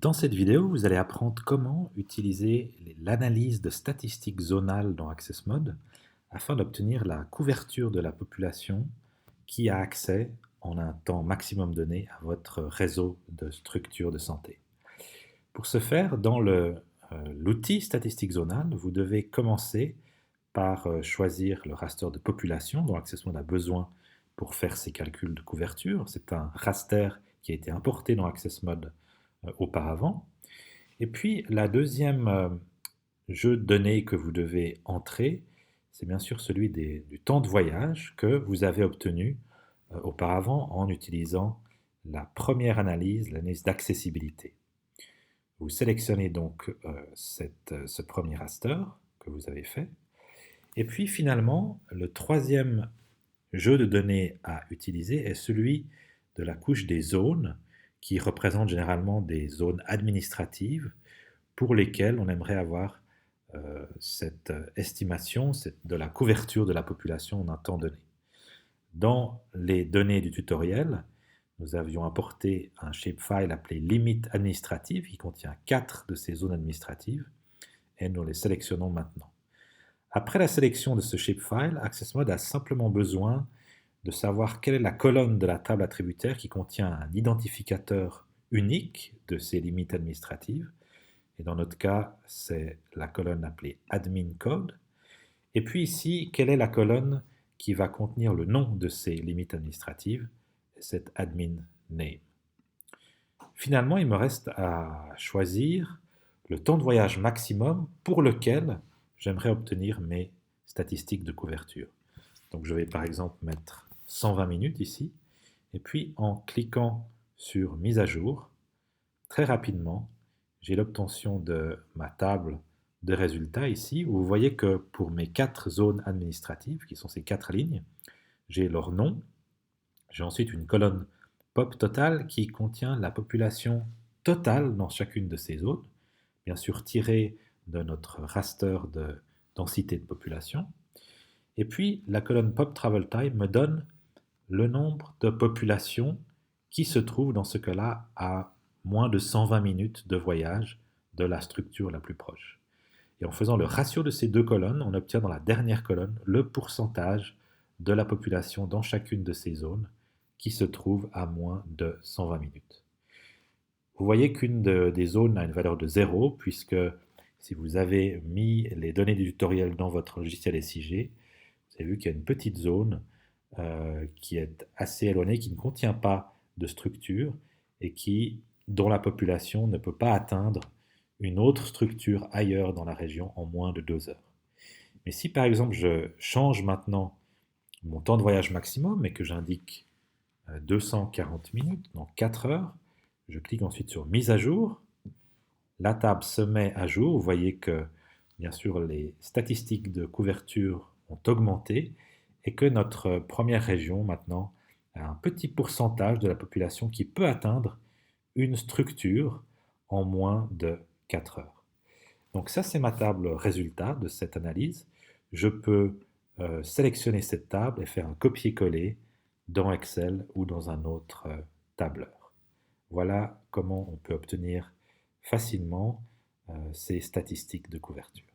Dans cette vidéo, vous allez apprendre comment utiliser l'analyse de statistiques zonales dans AccessMod afin d'obtenir la couverture de la population qui a accès en un temps maximum donné à votre réseau de structures de santé. Pour ce faire, dans l'outil statistique zonale, vous devez commencer par choisir le raster de population dont AccessMod a besoin pour faire ses calculs de couverture. C'est un raster qui a été importé dans AccessMod auparavant. Et puis, la deuxième jeu de données que vous devez entrer, c'est bien sûr celui du temps de voyage que vous avez obtenu auparavant en utilisant la première analyse, l'analyse d'accessibilité. Vous sélectionnez donc ce premier raster que vous avez fait. Et puis finalement, le troisième jeu de données à utiliser est celui de la couche des zones, qui représente généralement des zones administratives pour lesquelles on aimerait avoir cette estimation de la couverture de la population en un temps donné. Dans les données du tutoriel, nous avions apporté un shapefile appelé limite administrative qui contient 4 de ces zones administratives et nous les sélectionnons maintenant. Après la sélection de ce shapefile, AccessMod a simplement besoin de savoir quelle est la colonne de la table attributaire qui contient un identificateur unique de ces limites administratives. Et dans notre cas, c'est la colonne appelée admin code. Et puis ici, quelle est la colonne qui va contenir le nom de ces limites administratives, cette admin name. Finalement, il me reste à choisir le temps de voyage maximum pour lequel j'aimerais obtenir mes statistiques de couverture. Donc je vais par exemple mettre 120 minutes ici, et puis en cliquant sur mise à jour, très rapidement, j'ai l'obtention de ma table de résultats ici, où vous voyez que pour mes 4 zones administratives, qui sont ces 4 lignes, j'ai leur nom, j'ai ensuite une colonne pop totale qui contient la population totale dans chacune de ces zones, bien sûr tirée de notre raster de densité de population, et puis la colonne pop travel time me donne le nombre de populations qui se trouvent dans ce cas-là à moins de 120 minutes de voyage de la structure la plus proche. Et en faisant le ratio de ces deux colonnes, on obtient dans la dernière colonne le pourcentage de la population dans chacune de ces zones qui se trouve à moins de 120 minutes. Vous voyez qu'une des zones a une valeur de 0, puisque si vous avez mis les données du tutoriel dans votre logiciel SIG, vous avez vu qu'il y a une petite zone qui est assez éloignée, qui ne contient pas de structure et dont la population ne peut pas atteindre une autre structure ailleurs dans la région en moins de 2 heures. Mais si par exemple je change maintenant mon temps de voyage maximum et que j'indique 240 minutes, donc 4 heures, je clique ensuite sur mise à jour, la table se met à jour, vous voyez que bien sûr les statistiques de couverture ont augmenté et que notre première région maintenant a un petit pourcentage de la population qui peut atteindre une structure en moins de 4 heures. Donc ça, c'est ma table résultat de cette analyse. Je peux sélectionner cette table et faire un copier-coller dans Excel ou dans un autre tableur. Voilà comment on peut obtenir facilement ces statistiques de couverture.